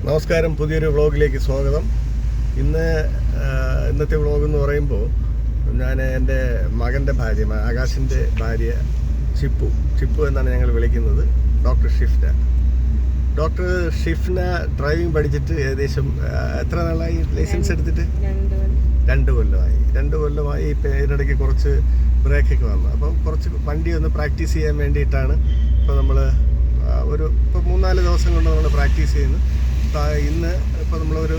നമസ്കാരം, പുതിയൊരു വ്ളോഗിലേക്ക് സ്വാഗതം. ഇന്നത്തെ വ്ളോഗ് എന്ന് പറയുമ്പോൾ ഞാൻ എൻ്റെ മകൻ്റെ ഭാര്യ, ആകാശിൻ്റെ ഭാര്യ ചിപ്പു എന്നാണ് ഞങ്ങൾ വിളിക്കുന്നത്. ഡോക്ടർ ഷിഫ്ന ഡ്രൈവിംഗ് പഠിച്ചിട്ട് ഏകദേശം എത്ര നാളായി ലൈസൻസ് എടുത്തിട്ട്? 2 കൊല്ലമായി. 2 കൊല്ലമായി. ഇപ്പം ഇതിനിടയ്ക്ക് കുറച്ച് ബ്രേക്കൊക്കെ വന്നു. അപ്പം കുറച്ച് വണ്ടി ഒന്ന് പ്രാക്ടീസ് ചെയ്യാൻ വേണ്ടിയിട്ടാണ് ഇപ്പോൾ നമ്മൾ ഇപ്പോൾ 3-4 ദിവസം കൊണ്ട് നമ്മൾ പ്രാക്ടീസ് ചെയ്യുന്നു. ഇന്ന് ഇപ്പോൾ നമ്മളൊരു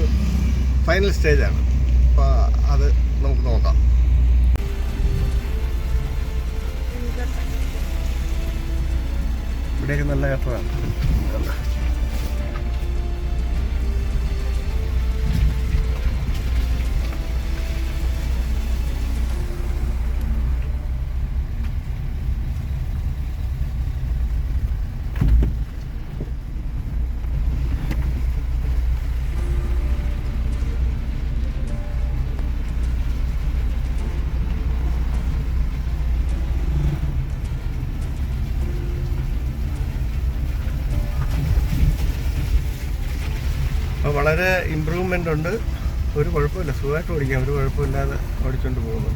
ഫൈനൽ സ്റ്റേജാണ്. അപ്പോൾ അത് നമുക്ക് നോക്കാം. ഇവിടെയൊക്കെ നല്ല യാത്രയാണ്. അപ്പോൾ വളരെ ഇമ്പ്രൂവ്മെൻ്റ് ഉണ്ട്. ഒരു കുഴപ്പമില്ല, സുഖമായിട്ട് ഓടിക്കാം. ഒരു കുഴപ്പമില്ലാതെ ഓടിച്ചുകൊണ്ട് പോകുന്നു.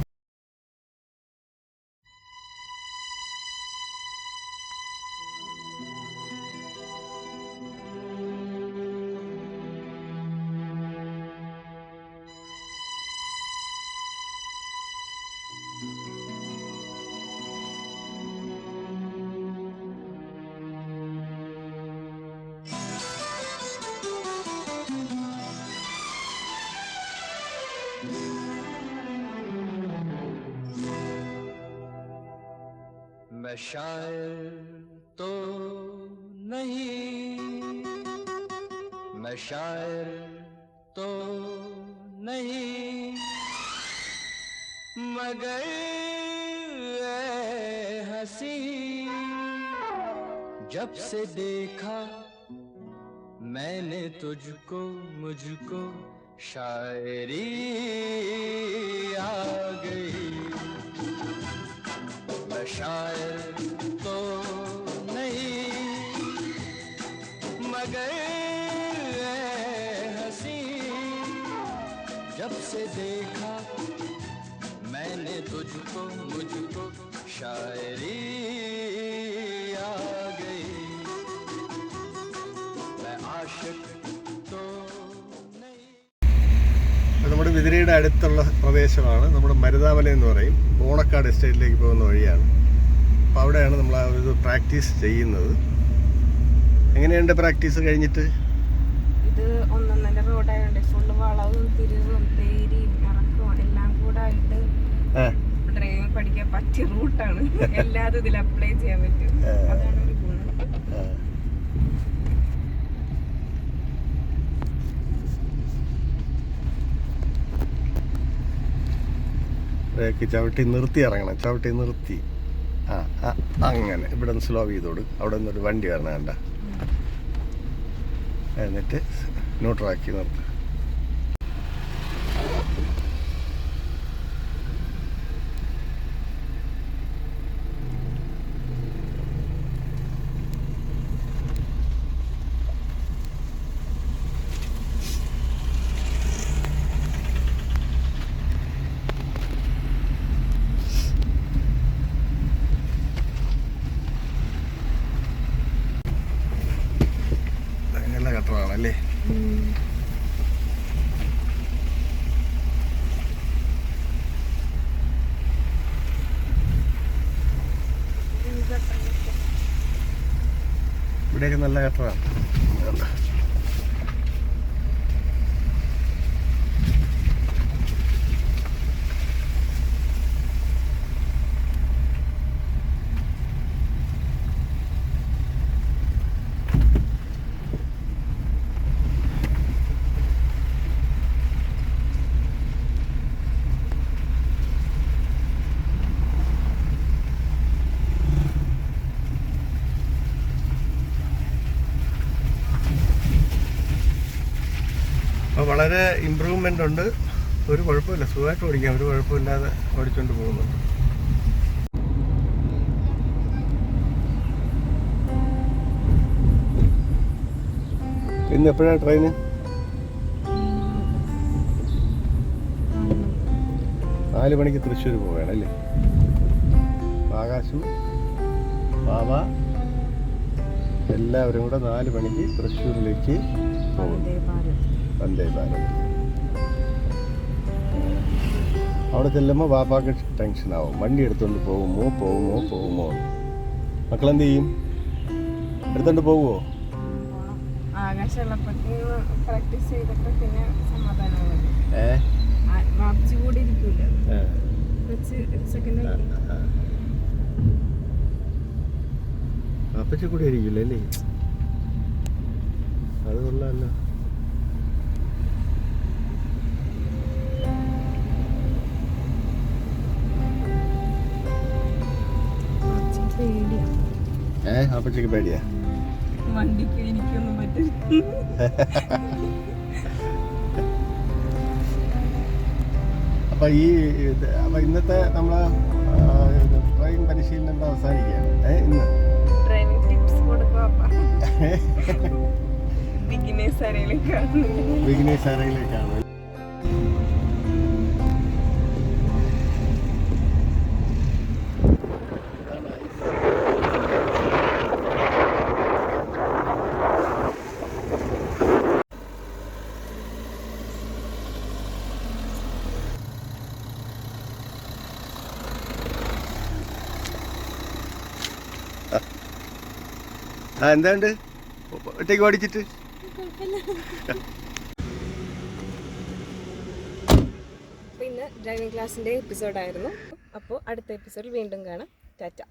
मैं शायर तो नहीं, मैं शायर तो नहीं, मगर ऐ हंसी जब से देखा मैंने तुझको, मुझको शायरी आ गई। मैं शायर तो नहीं, मगर हंसी जब से देखा मैंने तुझको, मुझको शायरी आ गई। मैं आशिक तो नहीं. നമ്മുടെ വിതിരയുടെ അടുത്തുള്ള പ്രദേശമാണ്. നമ്മുടെ മരുതാമല എന്ന് പറയും. ഓണക്കാട് എസ്റ്റേറ്റിലേക്ക് പോകുന്ന വഴിയാണ്. അപ്പോൾ അവിടെയാണ് നമ്മൾ ആ ഒരു പ്രാക്ടീസ് ചെയ്യുന്നത്. എങ്ങനെയുണ്ട് പ്രാക്ടീസ് കഴിഞ്ഞിട്ട്? ഇത് ഒന്നൊന്നര റോഡായോണ്ട് ഫുള്ള് വളവും തിരിവും തേരിയും ഇറക്കവും എല്ലാം കൂടെ ആയിട്ട് ഡ്രൈവിംഗ് പഠിക്കാൻ പറ്റിയ റൂട്ടാണ്. എല്ലാതും ഇതിൽ അപ്ലൈ ചെയ്യാൻ പറ്റും. അതാണ് ഒരു ഗുണം. ചവിട്ടി നിർത്തി ഇറങ്ങണം. ചവിട്ടി നിർത്തി അങ്ങനെ ഇവിടെ നിന്ന് സ്ലോ ചെയ്തോട്. അവിടെ നിന്നൊരു വണ്ടി വരണം വേണ്ട. എന്നിട്ട് ന്യൂട്രാക്കി നിർത്തുക. ല്ലേ? ഇവിടെയൊക്കെ നല്ല കട്ടറാണ്. അപ്പോൾ വളരെ ഇമ്പ്രൂവ്മെൻ്റ് ഉണ്ട്. ഒരു കുഴപ്പമില്ല, സുഖമായിട്ട് ഓടിക്കാം. ഒരു കുഴപ്പമില്ലാതെ ഓടിച്ചുകൊണ്ട് പോകുന്നുണ്ട്. ഇന്ന് എപ്പോഴാണ് ട്രെയിന്? 4 മണിക്ക് തൃശ്ശൂർ പോവുകയാണല്ലേ? ആകാശം, ബാബ എല്ലാവരും കൂടെ 4 മണിക്ക് തൃശ്ശൂരിലേക്ക് പോകും. വന്ദേ ഭാരത്. അവിടെ ചെല്ലുമ്പോൾ ബാബാക്ക് ടെൻഷനാവും, വണ്ടി എടുത്തുകൊണ്ട് പോകുമോ. മക്കളെന്ത് ചെയ്യും? എടുത്തോണ്ട് പോവുമോ? പ്രാക്ടീസ് ചെയ്തിട്ട് പിന്നെ സമാധാനമാവും. കൂടി ഇരിക്കൂല. അപ്പച്ച കൂടെ ഇരിക്കില്ല അല്ലേ? അത് കൊള്ളാമല്ലോ. അപ്പച്ചക്ക് പേടിയാ? വണ്ടിക്ക് എനിക്കൊന്നും പറ്റില്ല. അപ്പൊ ഇന്നത്തെ നമ്മളെ ട്രെയിൻ പരിശീലനം അവസാനിക്കുകയാണ്. ഇന്ന് ഡ്രൈവിംഗ് ടിപ്സ് കൊടുക്കുക. ബിഗിനേഴ്സ് ആരെങ്കിലേക്കാണ്. എന്താണ്ട് ഒറ്റയ്ക്ക് ഓടിച്ചിട്ട്? ഇന്ന് ഡ്രൈവിംഗ് ക്ലാസ്സിൻ്റെ എപ്പിസോഡായിരുന്നു. അപ്പോൾ അടുത്ത എപ്പിസോഡിൽ വീണ്ടും കാണാം. ടാറ്റ.